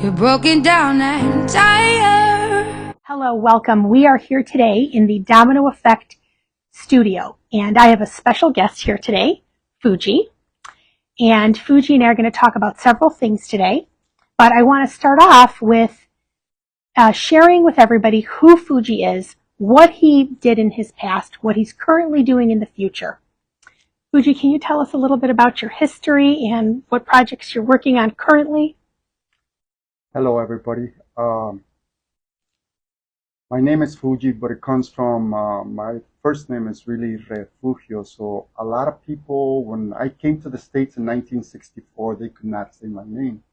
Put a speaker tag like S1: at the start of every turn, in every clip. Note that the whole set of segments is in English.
S1: You're broken down and tired.
S2: Hello, welcome. We are here today in the Domino Effect studio, and I have a special guest here today, Fuji. And Fuji and I are going to talk about several things today, but I want to start off with sharing with everybody who Fuji is, what he did in his past, what he's currently doing in the future. Fuji, can you tell us a little bit about your history and what projects you're working on currently?
S3: Hello, everybody. My name is Fuji, but it comes from my first name is really Refugio. So a lot of people, when I came to the States in 1964, they could not say my name.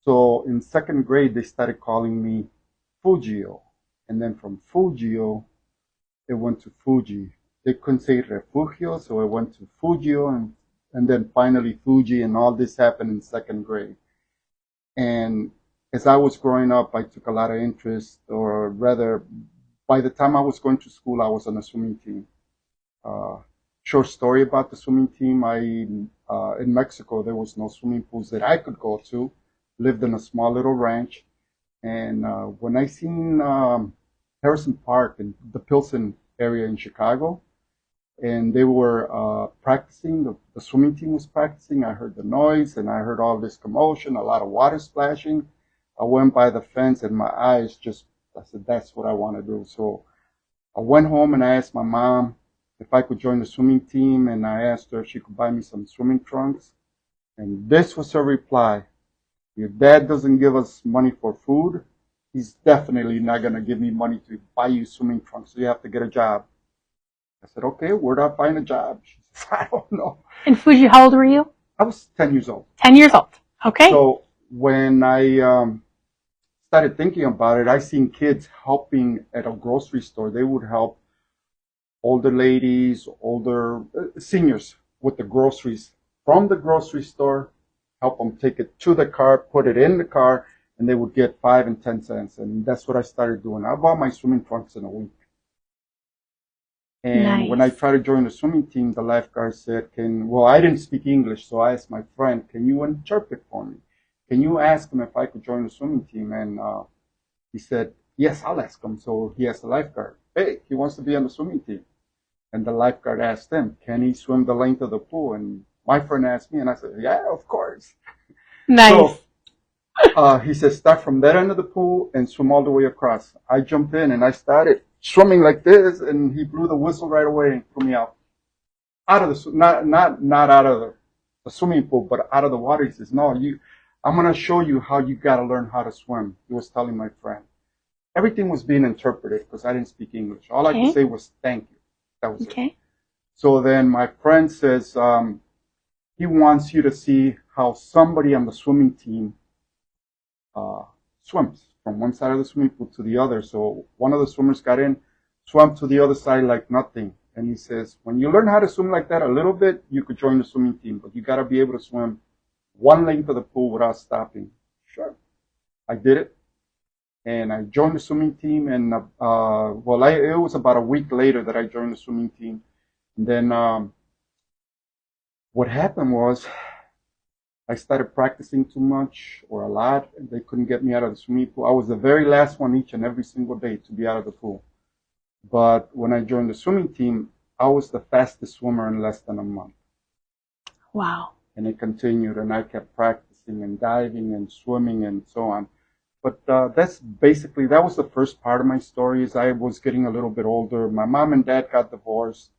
S3: So in second grade, they started calling me Fujio. And then from Fujio, it went to Fuji. They couldn't say Refugio, so it went to Fujio, and then finally Fuji, and all this happened in second grade. And as I was growing up, I took a lot of interest, or rather, by the time I was going to school, I was on a swimming team. Short story about the swimming team. In Mexico, there was no swimming pools that I could go to. Lived in a small little ranch. And when I seen Harrison Park in the Pilsen area in Chicago, and they were practicing, the swimming team was practicing, I heard the noise, and I heard all this commotion, a lot of water splashing. I went by the fence and my eyes I said, that's what I want to do. So I went home and I asked my mom if I could join the swimming team, and I asked her if she could buy me some swimming trunks. And this was her reply: your dad doesn't give us money for food. He's definitely not going to give me money to buy you swimming trunks, so you have to get a job. I said, okay, where do I find a job? She says, I don't know.
S2: And Fuji, how old were you?
S3: I was 10 years old.
S2: 10 years old. Okay.
S3: So when I started thinking about it, I seen kids helping at a grocery store. They would help older ladies, older seniors with the groceries from the grocery store, help them take it to the car, put it in the car, and they would get 5 and 10 cents. And that's what I started doing. I bought my swimming trunks in a week. And
S2: nice.
S3: When I tried to join the swimming team, the lifeguard said, I didn't speak English, so I asked my friend, can you interpret for me? Can you ask him if I could join the swimming team? And he said, yes, I'll ask him. So he asked the lifeguard, hey, he wants to be on the swimming team. And the lifeguard asked him, can he swim the length of the pool? And my friend asked me, and I said, yeah, of course.
S2: Nice.
S3: So he said, start from that end of the pool and swim all the way across. I jumped in and I started swimming like this, and he blew the whistle right away and threw me out of the not out of the swimming pool, but out of the water. He says, no, I'm going to show you how you got to learn how to swim. He was telling my friend. Everything was being interpreted because I didn't speak English. All I could say was thank you. That was it. So then my friend says he wants you to see how somebody on the swimming team swims from one side of the swimming pool to the other. So one of the swimmers got in, swam to the other side like nothing. And he says, when you learn how to swim like that a little bit, you could join the swimming team, but you got to be able to swim one length of the pool without stopping. Sure. I did it. And I joined the swimming team. And, it was about a week later that I joined the swimming team. And then, what happened was I started practicing too much or a lot, and they couldn't get me out of the swimming pool. I was the very last one each and every single day to be out of the pool. But when I joined the swimming team, I was the fastest swimmer in less than a month.
S2: Wow.
S3: And it continued, and I kept practicing and diving and swimming and so on. But that was the first part of my story. As I was getting a little bit older, my mom and dad got divorced.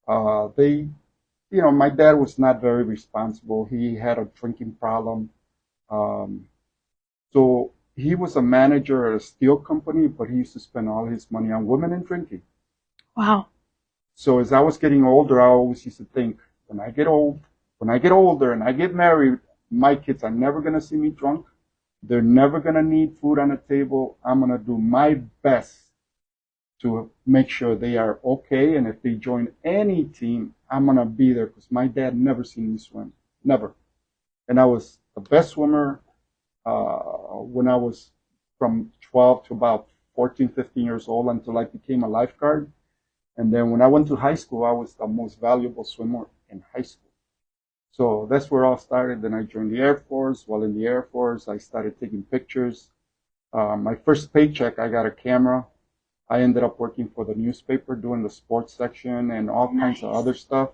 S3: My dad was not very responsible. He had a drinking problem. So he was a manager at a steel company, but he used to spend all his money on women and drinking.
S2: Wow.
S3: So as I was getting older, I always used to think, when I get older and I get married, my kids are never going to see me drunk. They're never going to need food on the table. I'm going to do my best to make sure they are okay. And if they join any team, I'm going to be there, because my dad never seen me swim. Never. And I was the best swimmer when I was from 12 to about 14, 15 years old, until I became a lifeguard. And then when I went to high school, I was the most valuable swimmer in high school. So that's where it all started. Then I joined the Air Force. While in the Air Force, I started taking pictures. My first paycheck, I got a camera. I ended up working for the newspaper doing the sports section and all kinds of other stuff.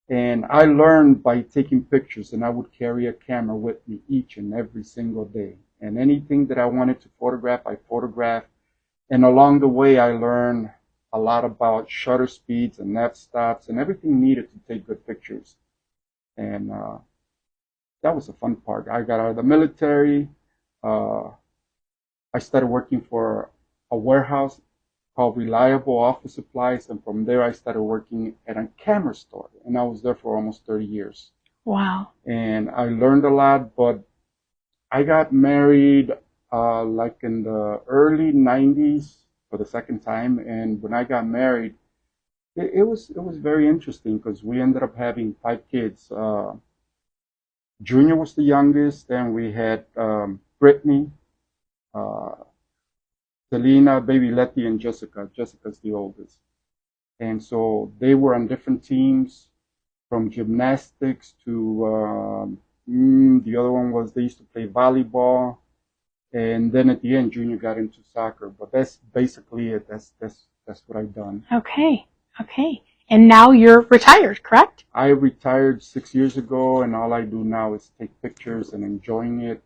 S3: And I learned by taking pictures, and I would carry a camera with me each and every single day. And anything that I wanted to photograph, I photographed. And along the way, I learned a lot about shutter speeds and f-stops and everything needed to take good pictures. And that was the fun part. I got out of the military. I started working for a warehouse called Reliable Office Supplies, and from there I started working at a camera store, and I was there for almost 30 years.
S2: Wow.
S3: And I learned a lot, but I got married like in the early 90s for the second time, and when I got married, it was very interesting because we ended up having 5 kids. Junior was the youngest, then we had Brittany, Selena, baby Letty, and Jessica. Jessica's the oldest. And so they were on different teams, from gymnastics to the other one was they used to play volleyball. And then at the end, Junior got into soccer. But that's basically it. That's what I've done.
S2: Okay. Okay. And now you're retired, correct?
S3: I retired 6 years ago, and all I do now is take pictures and enjoying it.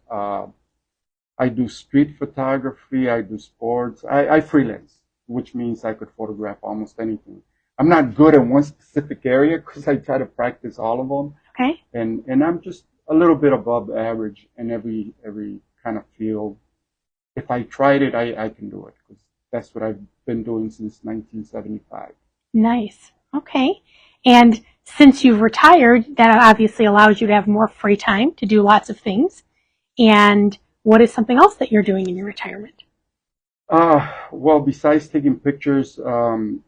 S3: I do street photography, I do sports. I freelance, which means I could photograph almost anything. I'm not good in one specific area because I try to practice all of them.
S2: Okay.
S3: And I'm just a little bit above average in every kind of field. If I tried it, I can do it because that's what I've been doing since 1975.
S2: Nice. Okay. And since you've retired, that obviously allows you to have more free time to do lots of things. And what is something else that you're doing in your retirement?
S3: Well, besides taking pictures, I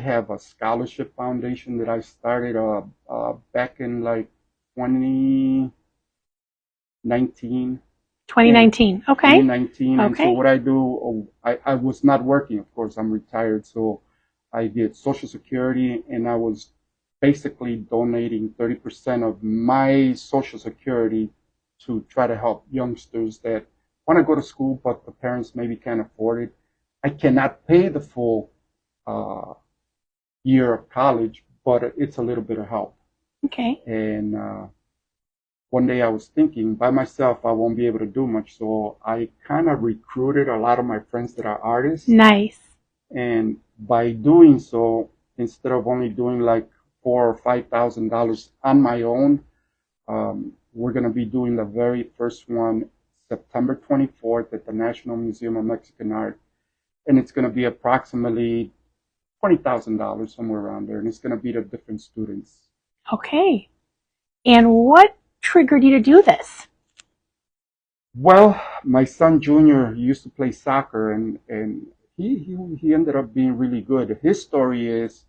S3: have a scholarship foundation that I started back in like 2019.
S2: 2019. Okay.
S3: 2019. And so what I do, I was not working, of course, I'm retired. So I did Social Security, and I was basically donating 30% of my Social Security to try to help youngsters that want to go to school, but the parents maybe can't afford it. I cannot pay the full year of college, but it's a little bit of help.
S2: Okay.
S3: And one day I was thinking, by myself, I won't be able to do much. So I kind of recruited a lot of my friends that are artists.
S2: Nice.
S3: And by doing so, instead of only doing like $4,000 or $5,000 on my own, we're going to be doing the very first one September 24th at the National Museum of Mexican Art. And it's going to be approximately $20,000, somewhere around there. And it's going to be to different students.
S2: Okay. And what triggered you to do this?
S3: Well, my son Junior used to play soccer, and he ended up being really good. His story is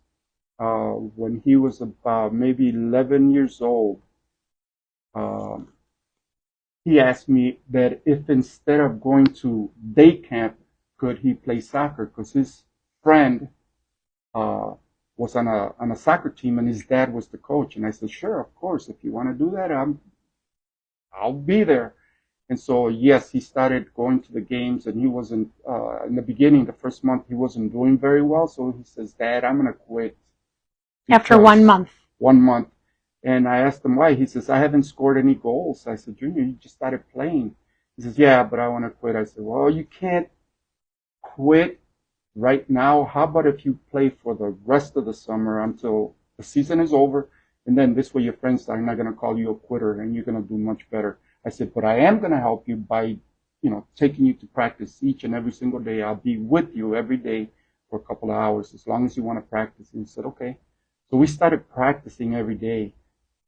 S3: when he was about maybe 11 years old, he asked me that if instead of going to day camp, could he play soccer? Because his friend was on a soccer team, and his dad was the coach. And I said, sure, of course, if you want to do that, I'll be there. And so, yes, he started going to the games, and he wasn't, in the beginning, the first month, he wasn't doing very well. So he says, Dad, I'm going to quit.
S2: After 1 month.
S3: 1 month. And I asked him why. He says, I haven't scored any goals. I said, Junior, you just started playing. He says, yeah, but I want to quit. I said, well, you can't quit right now. How about if you play for the rest of the summer until the season is over? And then this way your friends are not going to call you a quitter, and you're going to do much better. I said, but I am going to help you by, taking you to practice each and every single day. I'll be with you every day for a couple of hours, as long as you want to practice. And he said, okay. So we started practicing every day.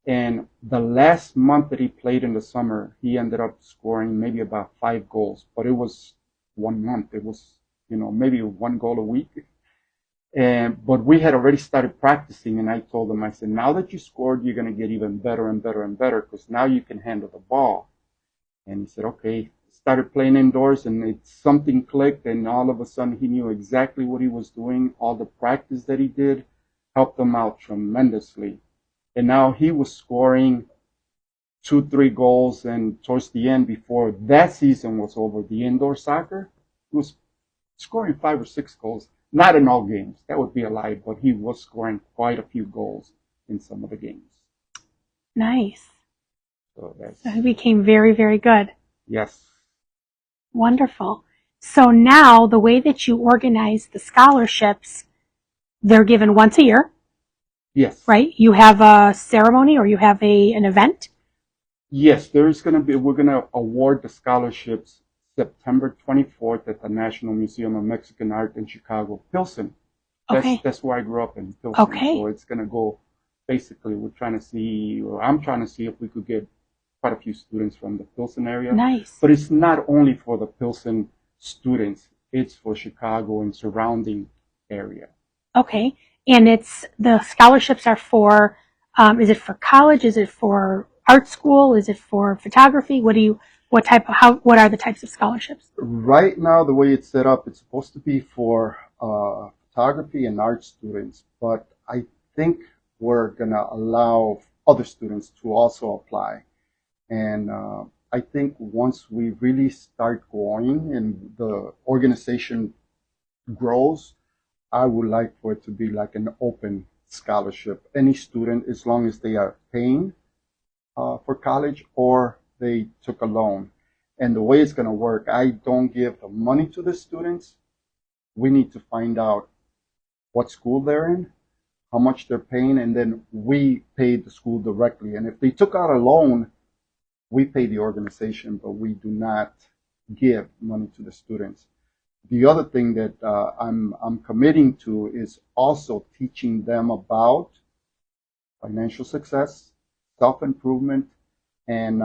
S3: And the last month that he played in the summer, he ended up scoring maybe about 5 goals. But it was 1 month. It was, maybe 1 goal a week. But we had already started practicing, and I told him, I said, now that you scored, you're going to get even better and better and better, because now you can handle the ball. And he said, okay. Started playing indoors, and something clicked, and all of a sudden he knew exactly what he was doing. All the practice that he did helped him out tremendously. And now he was scoring 2, 3 goals, and towards the end, before that season was over, the indoor soccer, he was scoring 5 or 6 goals. Not in all games, that would be a lie, but he was scoring quite a few goals in some of the games.
S2: Nice.
S3: So
S2: So he became very, very good.
S3: yes.
S2: Wonderful. So now the way that you organize the scholarships, they're given once a year,
S3: Yes.
S2: right? You have a ceremony or you have an event.
S3: Yes, we're going to award the scholarships September 24th at the National Museum of Mexican Art in Chicago, Pilsen.
S2: Okay.
S3: That's where I grew up in, Pilsen.
S2: Okay.
S3: So it's going to go, basically, I'm trying to see if we could get quite a few students from the Pilsen area.
S2: Nice.
S3: But it's not only for the Pilsen students, it's for Chicago and surrounding area.
S2: Okay. And the scholarships are for, is it for college? Is it for art school? Is it for photography? What are the types of scholarships?
S3: Right now, the way it's set up, it's supposed to be for photography and art students, but I think we're gonna allow other students to also apply. And I think once we really start going and the organization grows, I would like for it to be like an open scholarship. Any student, as long as they are paying for college or they took a loan. And the way it's going to work, I don't give the money to the students. We need to find out what school they're in, how much they're paying, and then we pay the school directly. And if they took out a loan, we pay the organization, but we do not give money to the students. The other thing that I'm committing to is also teaching them about financial success, self-improvement, and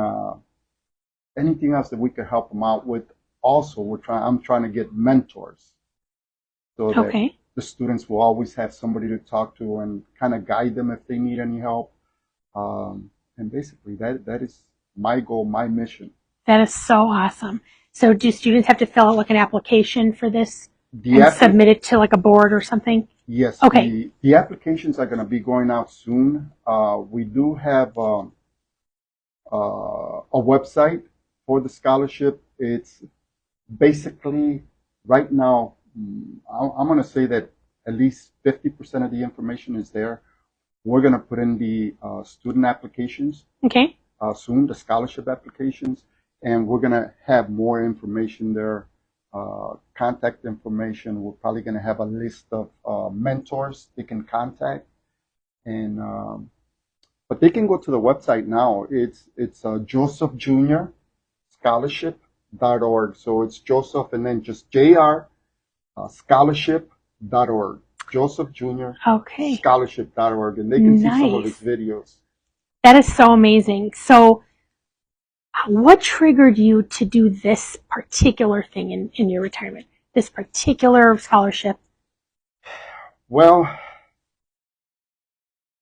S3: anything else that we could help them out with. Also, I'm trying to get mentors so that the students will always have somebody to talk to and kind of guide them if they need any help. And basically, that is my goal, my mission.
S2: That is so awesome. So do students have to fill out like an application for this and submit it to like a board or something?
S3: Yes.
S2: Okay.
S3: The applications are going to be going out soon. We do have a website for the scholarship. It's basically right now, I'm going to say that at least 50% of the information is there. We're going to put in the student applications soon, the scholarship applications, and we're going to have more information there, contact information. We're probably going to have a list of mentors they can contact, and but they can go to the website now. It's Joseph Jr. Scholarship.org. So it's Joseph and then just JR Scholarship.org. Joseph Jr. Scholarship.org, and they can see some of his videos.
S2: That is so amazing. So what triggered you to do this particular thing in your retirement, this particular scholarship?
S3: Well,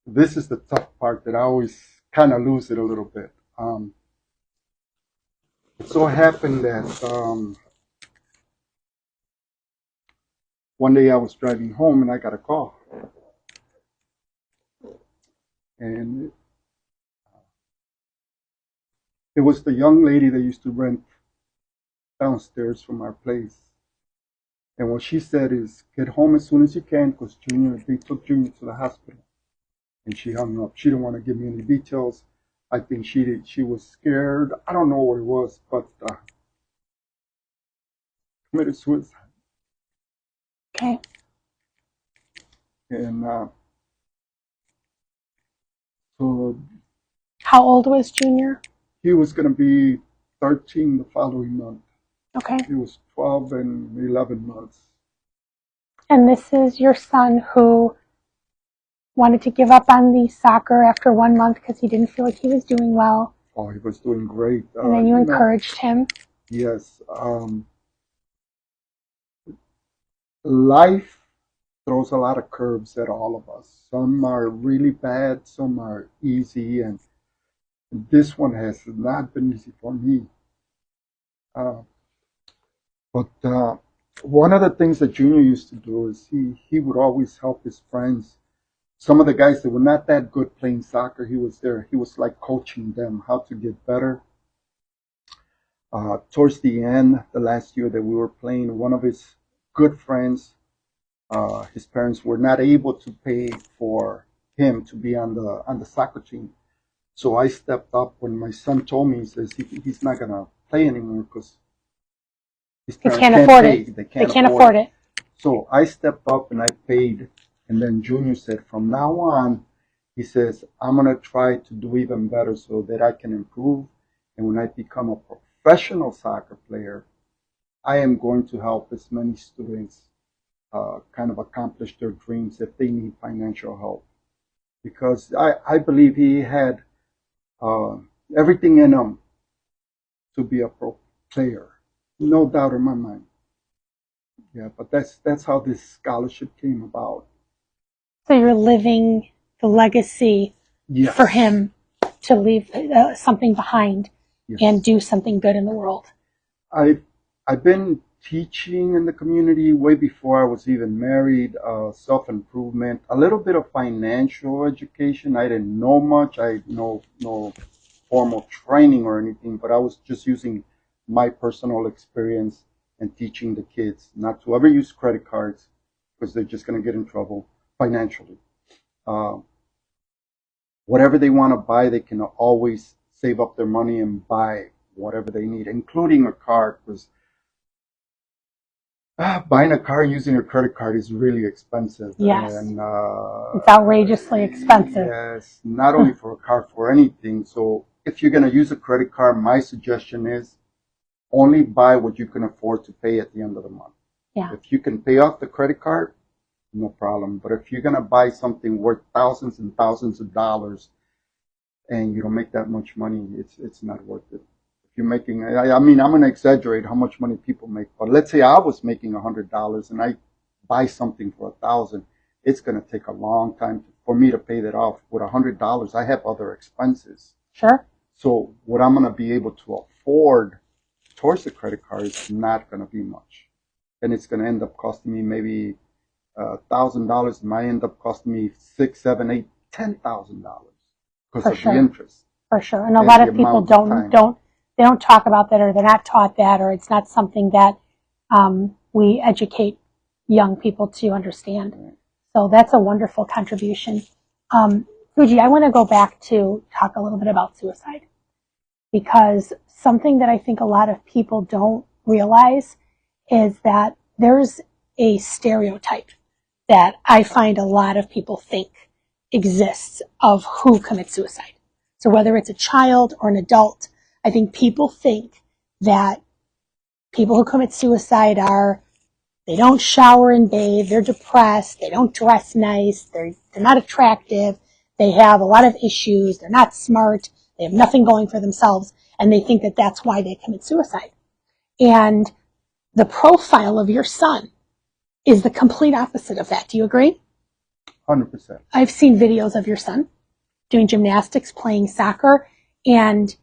S3: this is the tough part that I always kind of lose it a little bit. It so happened that one day I was driving home and I got a call. And it was the young lady that used to rent downstairs from our place. And what she said is, get home as soon as you can because they took Junior to the hospital. And she hung up. She didn't want to give me any details. I think she was scared. I don't know what it was, but committed suicide.
S2: Okay.
S3: And so.
S2: How old was Junior?
S3: He was going to be 13 the following month.
S2: Okay.
S3: He was 12 and 11 months.
S2: And this is your son who wanted to give up on the soccer after 1 month because he didn't feel like he was doing well.
S3: Oh, he was doing great.
S2: And then you encouraged him.
S3: Yes. Life throws a lot of curves at all of us. Some are really bad, some are easy, and this one has not been easy for me. But one of the things that Junior used to do is he would always help his friends some of the guys that were not that good playing soccer, he was there. He was like coaching them how to get better. Towards the end, the last year that we were playing, one of his good friends, his parents were not able to pay for him to be on the soccer team. So I stepped up when my son told me, he says he's not gonna play anymore because his
S2: They
S3: parents
S2: can't
S3: can't
S2: afford
S3: pay.
S2: it.
S3: They
S2: They
S3: can't
S2: can't afford it.
S3: So I stepped up and I paid. And then Junior said, from now on, he says, I'm gonna try to do even better so that I can improve. And when I become a professional soccer player, I am going to help as many students kind of accomplish their dreams if they need financial help. Because I believe he had uh, everything in him to be a pro player. No doubt in my mind. Yeah, but that's how this scholarship came about.
S2: So you're living the legacy
S3: Yes.
S2: for him to leave something behind
S3: Yes.
S2: and do something good in the world.
S3: I've been teaching in the community way before I was even married. Self-improvement, a little bit of financial education. I didn't know much. I no formal training or anything, but I was just using my personal experience and teaching the kids not to ever use credit cards because they're just going to get in trouble financially. Uh, Whatever they want to buy, they can always save up their money and buy whatever they need, including a car, because buying a car using a credit card is really expensive.
S2: Yes.
S3: And
S2: It's outrageously expensive.
S3: yes, not only for a car, for anything. So if you're going to use a credit card, my suggestion is only buy what you can afford to pay at the end of the month.
S2: Yeah.
S3: If you can pay off the credit card, no problem. But if you're going to buy something worth thousands and thousands of dollars and you don't make that much money, it's not worth it. If you're making, I mean, I'm going to exaggerate how much money people make, but let's say I was making $100 and I buy something for $1,000, it's going to take a long time for me to pay that off. With $100, I have other expenses.
S2: Sure.
S3: So what I'm going to be able to afford towards the credit card is not going to be much. And it's going to end up costing me maybe $1,000. It might end up costing me $6, $7, $8, $10,000 because
S2: For
S3: of
S2: sure.
S3: the interest.
S2: For sure. And a
S3: And
S2: lot
S3: the
S2: of people
S3: amount of time.
S2: don't talk about that, or they're not taught that, or it's not something that we educate young people to understand.
S3: Right.
S2: So that's a wonderful contribution. Fuji, I want to go back to talk a little bit about suicide, because something that I think a lot of people don't realize is that there's a stereotype that I find a lot of people think exists of who commits suicide. So whether it's a child or an adult, I think people think that people who commit suicide they don't shower and bathe, they're depressed, they don't dress nice, they're not attractive, they have a lot of issues, they're not smart, they have nothing going for themselves, and they think that that's why they commit suicide. And the profile of your son is the complete opposite of that. Do you agree?
S3: 100%.
S2: I've seen videos of your son doing gymnastics, playing soccer, and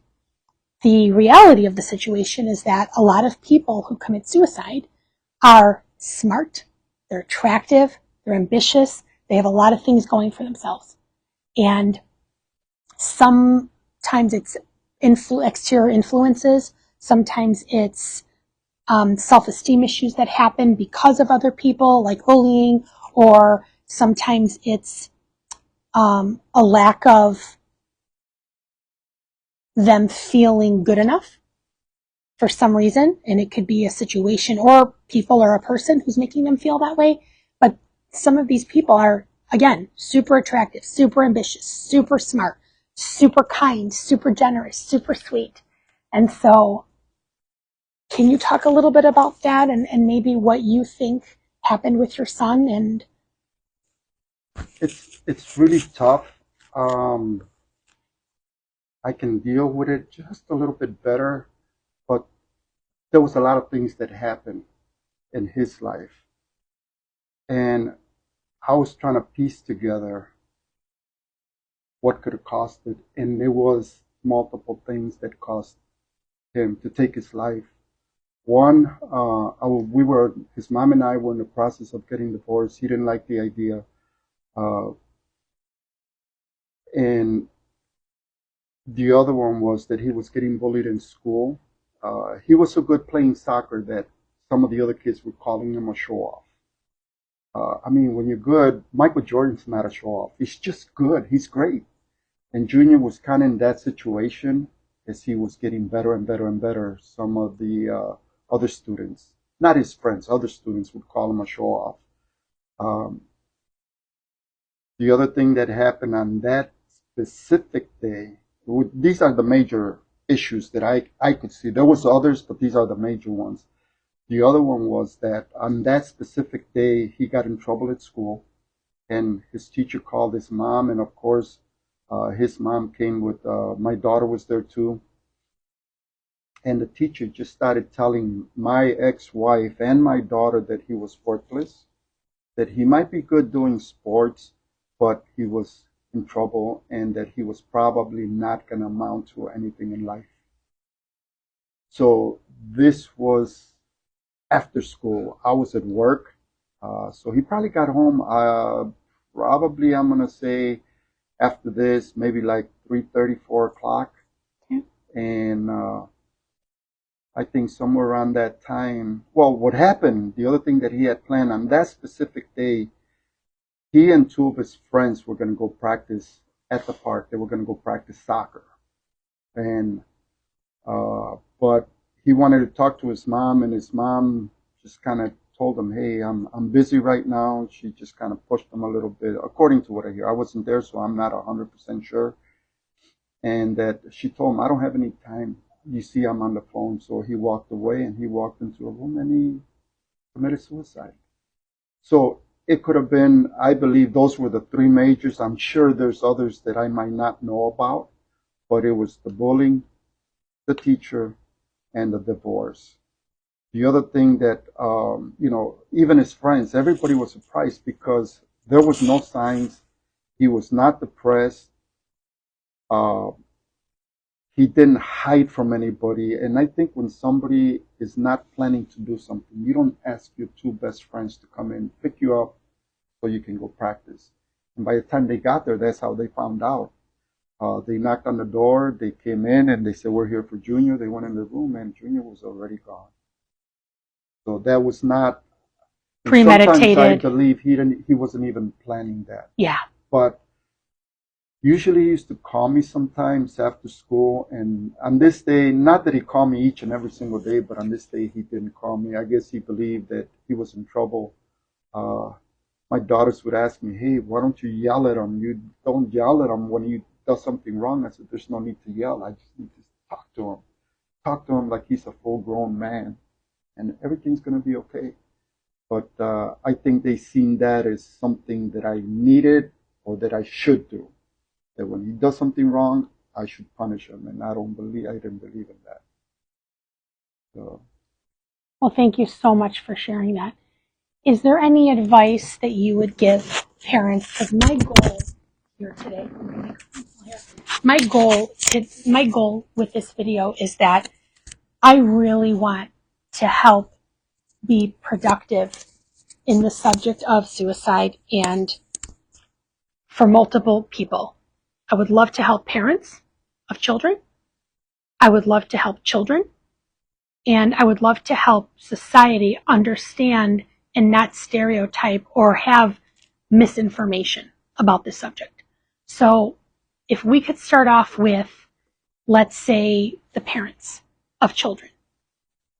S2: the reality of the situation is that a lot of people who commit suicide are smart, they're attractive, they're ambitious, they have a lot of things going for themselves. And sometimes it's exterior influences, sometimes it's self-esteem issues that happen because of other people, like bullying, or sometimes it's a lack of them feeling good enough for some reason, and it could be a situation or people or a person who's making them feel that way. But some of these people are, again, super attractive, super ambitious, super smart, super kind, super generous, super sweet. And so can you talk a little bit about that and maybe what you think happened with your son? And
S3: It's really tough. I can deal with it just a little bit better, but there was a lot of things that happened in his life. And I was trying to piece together what could have caused it. And there was multiple things that caused him to take his life. One, his mom and I were in the process of getting divorced. He didn't like the idea. And the other one was that he was getting bullied in school. He was so good playing soccer that some of the other kids were calling him a show off. I mean, when you're good, Michael Jordan's not a show off. He's just good. He's great. And Junior was kind of in that situation as he was getting better and better and better. Some of the other students, not his friends, other students would call him a show off. Um, the other thing that happened on that specific day, these are the major issues that I could see. There was others, but these are the major ones. The other one was that on that specific day, he got in trouble at school, and his teacher called his mom, and of course, his mom came with, my daughter was there too, and the teacher just started telling my ex-wife and my daughter that he was worthless, that he might be good doing sports, but he was in trouble, and that he was probably not going to amount to anything in life. So this was after school. I was at work, so he probably got home. Probably I'm gonna say after this, maybe like 3:30, 4 o'clock, and I think somewhere around that time. Well, what happened? The other thing that he had planned on that specific day, he and two of his friends were gonna go practice at the park. They were gonna go practice soccer, and but he wanted to talk to his mom, and his mom just kind of told him, "Hey, I'm busy right now." She just kind of pushed him a little bit, according to what I hear. I wasn't there, so I'm not 100% sure. And that she told him, "I don't have any time. You see, I'm on the phone." So he walked away, and he walked into a room, and he committed suicide. So it could have been, I believe, those were the three majors. I'm sure there's others that I might not know about, but it was the bullying, the teacher, and the divorce. The other thing that, even his friends, everybody was surprised because there was no signs. He was not depressed. Uh, he didn't hide from anybody. And I think when somebody is not planning to do something, you don't ask your two best friends to come in, pick you up so you can go practice. And by the time they got there, that's how they found out. They knocked on the door, they came in, and they said, "We're here for Junior." They went in the room, and Junior was already gone. So that was not premeditated. Sometimes I believe he wasn't even planning that.
S2: Yeah.
S3: But usually he used to call me sometimes after school, and on this day, not that he called me each and every single day, but on this day he didn't call me. I guess he believed that he was in trouble. My daughters would ask me, "Hey, why don't you yell at him? You don't yell at him when he does something wrong." I said, "There's no need to yell. I just need to talk to him. Talk to him like he's a full-grown man, and everything's going to be okay." But I think they seen that as something that I needed or that I should do. That when he does something wrong, I should punish him, and I didn't believe in that. So.
S2: Well, thank you so much for sharing that. Is there any advice that you would give parents? Because my goal here today, my goal with this video is that I really want to help be productive in the subject of suicide and for multiple people. I would love to help parents of children. I would love to help children. And I would love to help society understand and not stereotype or have misinformation about this subject. So if we could start off with, let's say, the parents of children.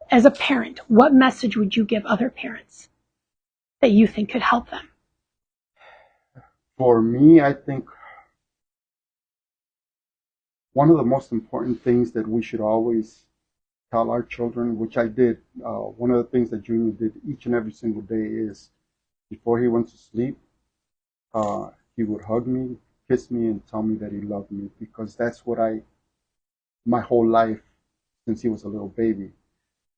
S2: As a parent, what message would you give other parents that you think could help them?
S3: For me, I think one of the most important things that we should always tell our children, which I did, one of the things that Junior did each and every single day is before he went to sleep, he would hug me, kiss me, and tell me that he loved me, because that's what my whole life, since he was a little baby,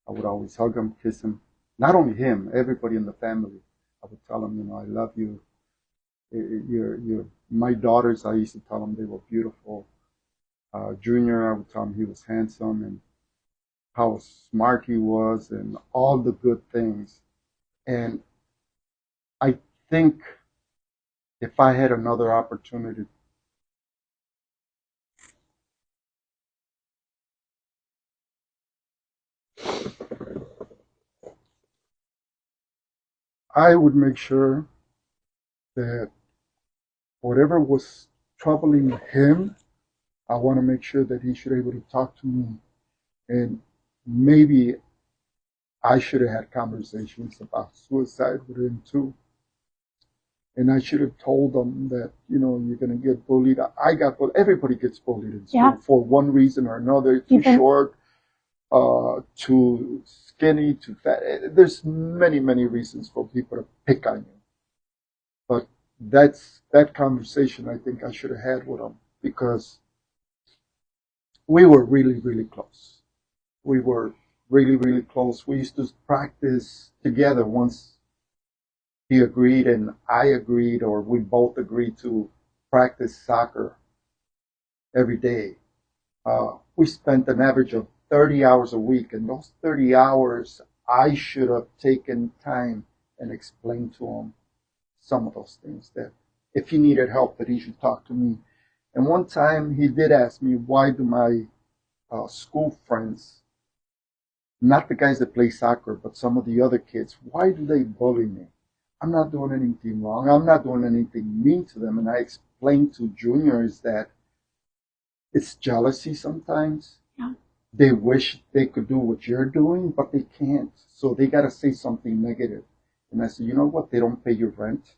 S3: I would always hug him, kiss him. Not only him, everybody in the family. I would tell him, "I love you. You're my daughters." I used to tell them they were beautiful. Junior, I would tell him he was handsome and how smart he was and all the good things. And I think if I had another opportunity I would make sure that whatever was troubling him, I want to make sure that he should be able to talk to me. And maybe I should have had conversations about suicide with him too. And I should have told them that, you're going to get bullied. I got bullied. Everybody gets bullied in school for one reason or another. Too short, too skinny, too fat. There's many, many reasons for people to pick on you. But that conversation I think I should have had with him, because we were really, really close. We were really, really close. We used to practice together once he agreed and I agreed, or we both agreed to practice soccer every day. We spent an average of 30 hours a week, and those 30 hours I should have taken time and explained to him some of those things, that if he needed help, that he should talk to me. And one time he did ask me, why do my school friends, not the guys that play soccer, but some of the other kids, why do they bully me? I'm not doing anything wrong. I'm not doing anything mean to them. And I explained to juniors that it's jealousy sometimes.
S2: Yeah.
S3: They wish they could do what you're doing, but they can't. So they got to say something negative. And I said, you know what? They don't pay your rent.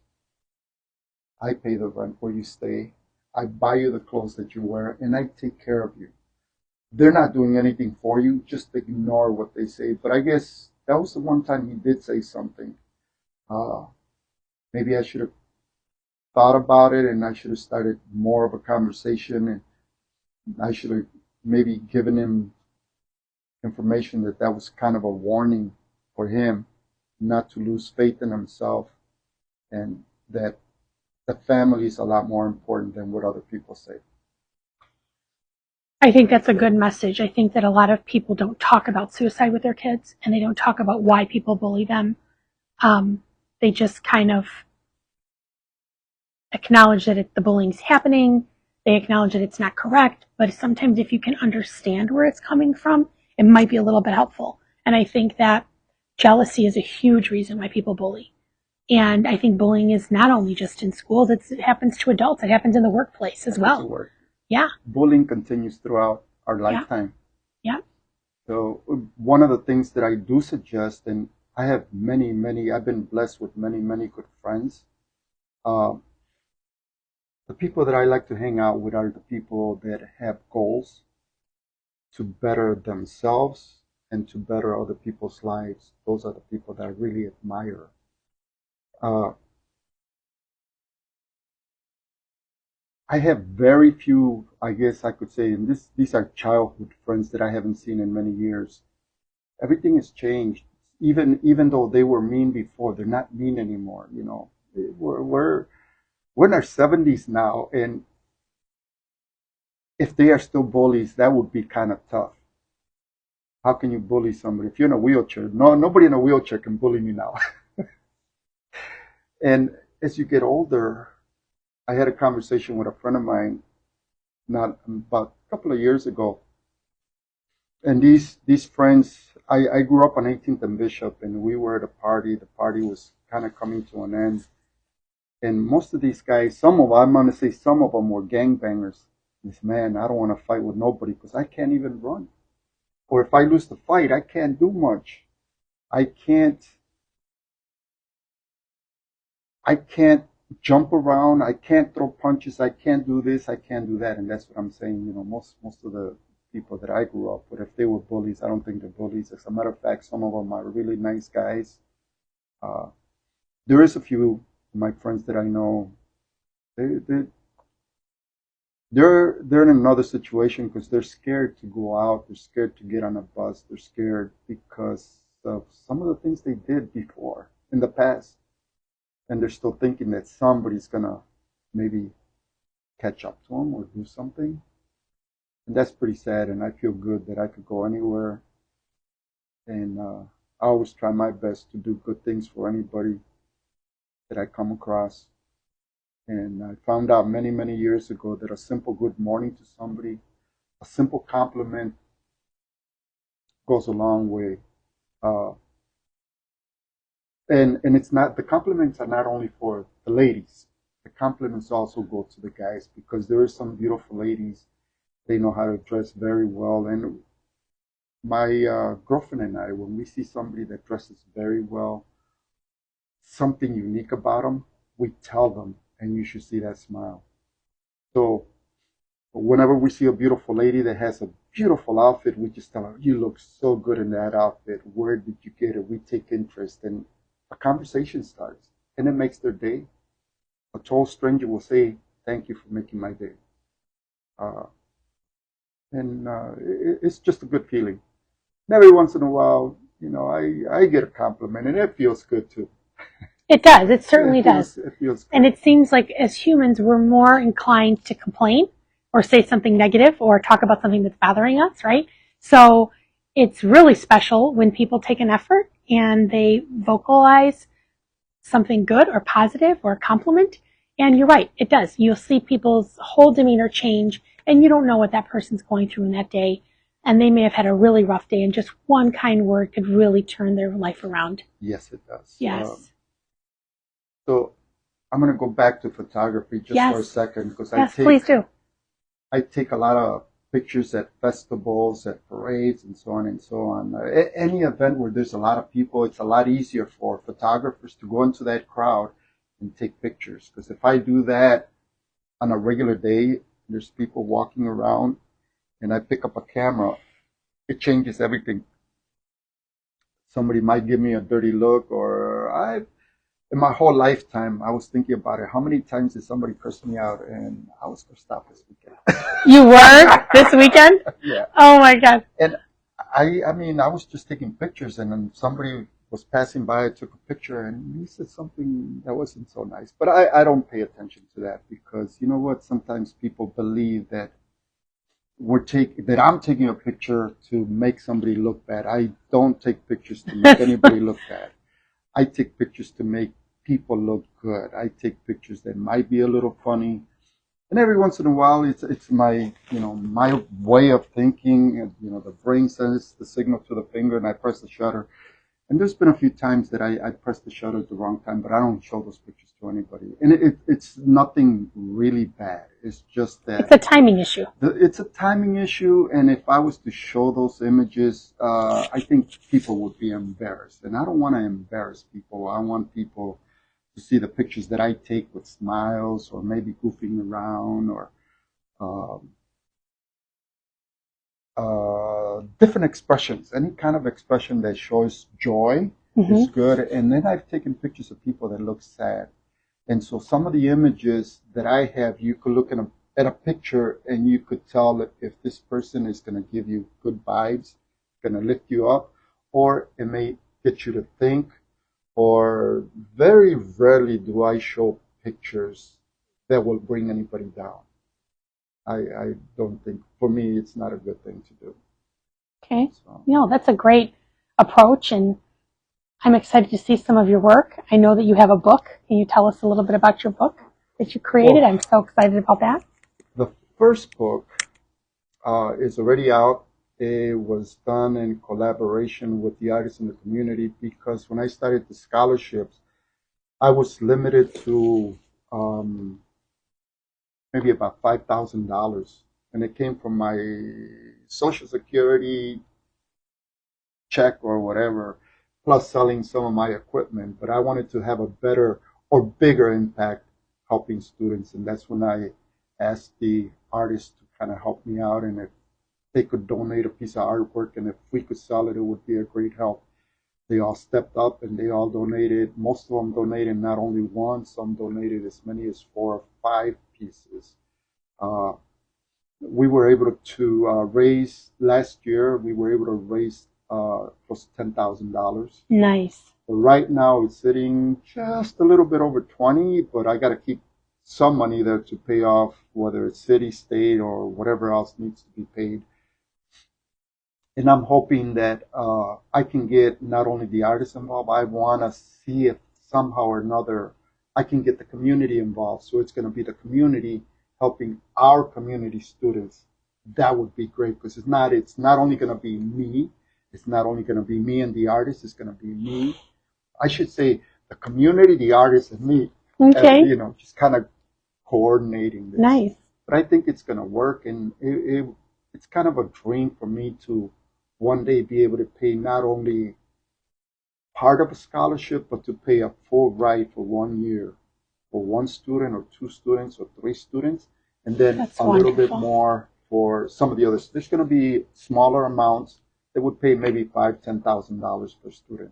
S3: I pay the rent where you stay. I buy you the clothes that you wear, and I take care of you. They're not doing anything for you. Just ignore what they say. But I guess that was the one time he did say something. Maybe I should have thought about it, and I should have started more of a conversation, and I should have maybe given him information that was kind of a warning for him not to lose faith in himself, and that the family is a lot more important than what other people say.
S2: I think that's a good message. I think that a lot of people don't talk about suicide with their kids, and they don't talk about why people bully them. They just kind of acknowledge that the bullying's happening. They acknowledge that it's not correct, but sometimes if you can understand where it's coming from, it might be a little bit helpful. And I think that jealousy is a huge reason why people bully. And I think bullying is not only just in schools, it happens to adults. It happens in the workplace as well. Yeah.
S3: Bullying continues throughout our lifetime.
S2: Yeah.
S3: So one of the things that I do suggest, and I have I've been blessed with many, many good friends. The people that I like to hang out with are the people that have goals to better themselves and to better other people's lives. Those are the people that I really admire. I have very few, I guess I could say, and these are childhood friends that I haven't seen in many years. Everything has changed. Even though they were mean before, they're not mean anymore. We're in our 70s now, and if they are still bullies, that would be kind of tough. How can you bully somebody if you're in a wheelchair? No, nobody in a wheelchair can bully me now. And as you get older, I had a conversation with a friend of mine about a couple of years ago. And these friends, I grew up on 18th and Bishop, and we were at a party. The party was kind of coming to an end. And most of these guys, I'm going to say some of them were gangbangers. This man, I don't want to fight with nobody because I can't even run. Or if I lose the fight, I can't do much. I can't jump around. I can't throw punches. I can't do this. I can't do that. And that's what I'm saying. Most of the people that I grew up with, if they were bullies, I don't think they're bullies. As a matter of fact, some of them are really nice guys. There is a few of my friends that I know. They're in another situation because they're scared to go out. They're scared to get on a bus. They're scared because of some of the things they did before in the past. And they're still thinking that somebody's going to maybe catch up to them or do something. And that's pretty sad. And I feel good that I could go anywhere. And I always try my best to do good things for anybody that I come across. And I found out many, many years ago that a simple good morning to somebody, a simple compliment goes a long way. and it's not, the compliments are not only for the ladies. The compliments also go to the guys because there are some beautiful ladies. They know how to dress very well. And my girlfriend and I, when we see somebody that dresses very well, something unique about them, we tell them, and you should see that smile. So whenever we see a beautiful lady that has a beautiful outfit, we just tell her, "You look so good in that outfit. Where did you get it?" We take interest, and a conversation starts, and it makes their day. A total stranger will say, "Thank you for making my day," uh, and it's just a good feeling. And every once in a while, I get a compliment, and it feels good too.
S2: It does. It certainly does.
S3: It feels good.
S2: And it seems like as humans, we're more inclined to complain or say something negative or talk about something that's bothering us, right? So it's really special when people take an effort and they vocalize something good or positive or a compliment. And you're right, it does. You'll see people's whole demeanor change, and you don't know what that person's going through in that day. And they may have had a really rough day, and just one kind word could really turn their life around.
S3: Yes, it does.
S2: Yes.
S3: So I'm going to go back to photography just for a second because
S2: please do.
S3: I take a lot of pictures at festivals, at parades, and so on and so on. Any event where there's a lot of people, it's a lot easier for photographers to go into that crowd and take pictures. Because if I do that on a regular day, there's people walking around, and I pick up a camera, it changes everything. Somebody might give me a dirty look, or in my whole lifetime, I was thinking about it. How many times did somebody curse me out? And I was cursed out this weekend.
S2: You were this weekend?
S3: Yeah.
S2: Oh my God.
S3: And I mean, I was just taking pictures, and then somebody was passing by. I took a picture, and he said something that wasn't so nice. But I don't pay attention to that because you know what? Sometimes people believe that I'm taking a picture to make somebody look bad. I don't take pictures to make anybody look bad. I take pictures to make people look good. I take pictures that might be a little funny. And every once in a while, it's my, my way of thinking. And, the brain sends the signal to the finger, and I press the shutter. And there's been a few times that I pressed the shutter at the wrong time, but I don't show those pictures to anybody. And it's nothing really bad. It's just that
S2: it's a timing issue.
S3: It's a timing issue, and if I was to show those images, I think people would be embarrassed. And I don't want to embarrass people. I want people to see the pictures that I take with smiles or maybe goofing around or different expressions. Any kind of expression that shows joy is good. And then I've taken pictures of people that look sad. And so some of the images that I have, you could look at a picture and you could tell if this person is going to give you good vibes, going to lift you up, or it may get you to think. Or very rarely do I show pictures that will bring anybody down. I don't think, for me, it's not a good thing to do.
S2: Okay. So. That's a great approach, and I'm excited to see some of your work. I know that you have a book. Can you tell us a little bit about your book that you created? I'm so excited about that.
S3: The first book is already out. It was done in collaboration with the artists in the community because when I started the scholarships, I was limited to maybe about $5,000. And it came from my Social Security check or whatever, plus selling some of my equipment. But I wanted to have a better or bigger impact helping students. And that's when I asked the artists to kind of help me out. And if they could donate a piece of artwork, and if we could sell it, it would be a great help. They all stepped up and they all donated. Most of them donated not only one, some donated as many as 4 or 5 pieces. We were able to raise, last year, we were able to raise close to $10,000.
S2: Nice.
S3: But right now it's sitting just a little bit over 20, but I got to keep some money there to pay off, whether it's city, state, or whatever else needs to be paid. And I'm hoping that I can get not only the artists involved, I want to see if somehow or another I can get the community involved. So it's going to be the community helping our community students. That would be great because it's not only going to be me. It's not only going to be me and the artist. It's going to be me, I should say the community, the artists, and me.
S2: Okay.
S3: Just kind of coordinating this.
S2: Nice.
S3: But I think it's going to work, and it's kind of a dream for me to one day be able to pay not only part of a scholarship, but to pay a full ride for 1 year for one student or two students or three students, and then
S2: That's
S3: a little bit
S2: wonderful.
S3: more for some of the others. There's going to be smaller amounts that would pay maybe $5,000-$10,000 per student.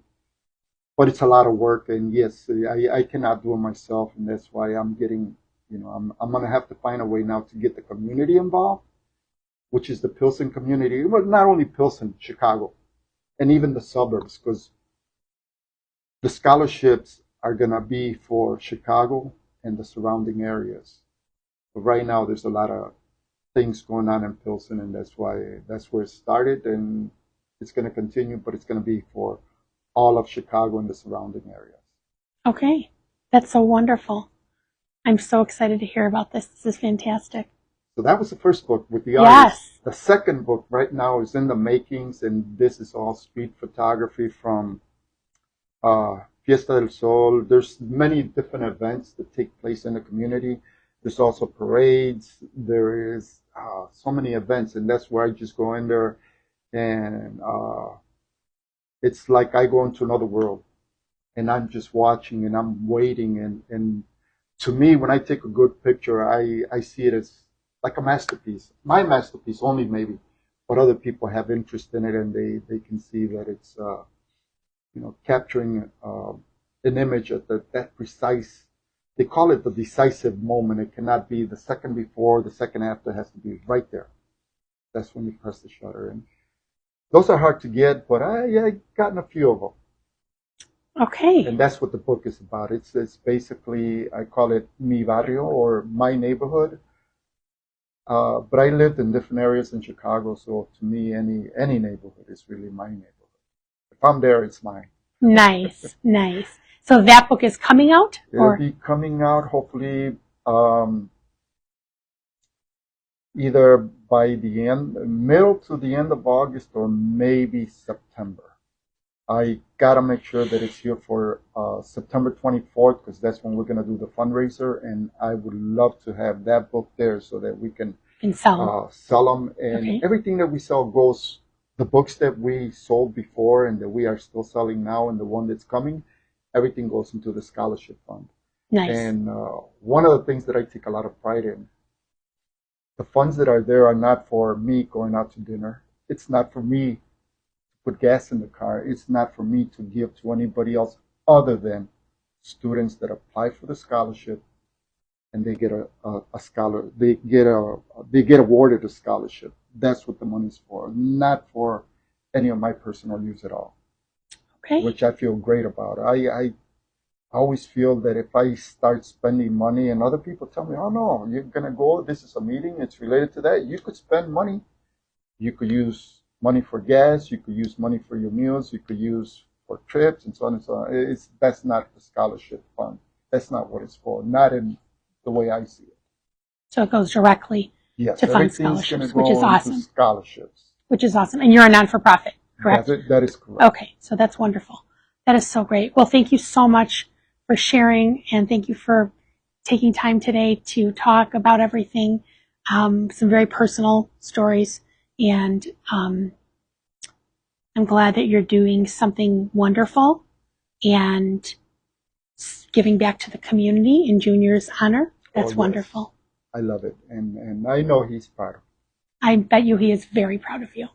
S3: But it's a lot of work, and yes, I cannot do it myself, and that's why I'm getting, I'm going to have to find a way now to get the community involved, which is the Pilsen community, but not only Pilsen, Chicago, and even the suburbs, because the scholarships are going to be for Chicago and the surrounding areas. But right now, there's a lot of things going on in Pilsen, and that's where it started, and it's going to continue, but it's going to be for all of Chicago and the surrounding areas.
S2: Okay. That's so wonderful. I'm so excited to hear about this. This is fantastic.
S3: So that was the first book with the
S2: Yes.
S3: artists. The second book right now is in the makings, and this is all street photography from Fiesta del Sol. There's many different events that take place in the community. There's also parades. There is so many events, and that's where I just go in there, and it's like I go into another world, and I'm just watching and I'm waiting, and to me, when I take a good picture, I see it as like a masterpiece. My masterpiece only maybe, but other people have interest in it, and they can see that it's capturing an image at that precise. They call it the decisive moment. It cannot be the second before, the second after. It has to be right there. That's when you press the shutter. And those are hard to get, but I gotten a few of them.
S2: Okay.
S3: And that's what the book is about. It's basically, I call it Mi Barrio, or my neighborhood. But I lived in different areas in Chicago, so to me, any neighborhood is really my neighborhood. If I'm there, it's mine.
S2: Nice. Nice. So that book is coming out?
S3: It'll be coming out hopefully either by the middle to the end of August, or maybe September. I gotta make sure that it's here for September 24th, because that's when we're gonna do the fundraiser, and I would love to have that book there so that we can
S2: sell
S3: them. And
S2: Okay.
S3: everything that we sell goes. The books that we sold before and that we are still selling now, and the one that's coming, everything goes into the scholarship fund.
S2: Nice.
S3: And one of the things that I take a lot of pride in, the funds that are there are not for me going out to dinner. It's not for me to put gas in the car. It's not for me to give to anybody else other than students that apply for the scholarship, and they get they get awarded a scholarship. That's what the money's for, not for any of my personal use at all.
S2: Okay.
S3: Which I feel great about. I always feel that if I start spending money, and other people tell me, oh no, you're gonna go, this is a meeting, it's related to that. You could spend money. You could use money for gas, you could use money for your meals, you could use for trips, and so on and so on. That's not the scholarship fund. That's not what it's for. Not in the way I see it.
S2: So it goes directly
S3: Yes,
S2: to fund
S3: everything's
S2: scholarships,
S3: gonna
S2: which is
S3: go
S2: awesome.
S3: into scholarships.
S2: Which is awesome. And you're a non-for-profit, correct?
S3: That is correct.
S2: Okay, so that's wonderful. That is so great. Well, thank you so much for sharing, and thank you for taking time today to talk about everything, some very personal stories, and I'm glad that you're doing something wonderful and giving back to the community in Junior's honor. That's
S3: Oh, yes.
S2: wonderful.
S3: I love it, and I know he's proud of it.
S2: I bet you he is very proud of you.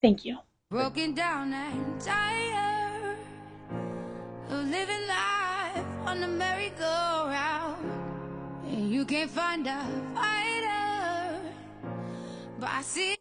S2: Thank you.
S1: Broken down and tired of living life on the merry-go-round, and you can't find a fighter, but I see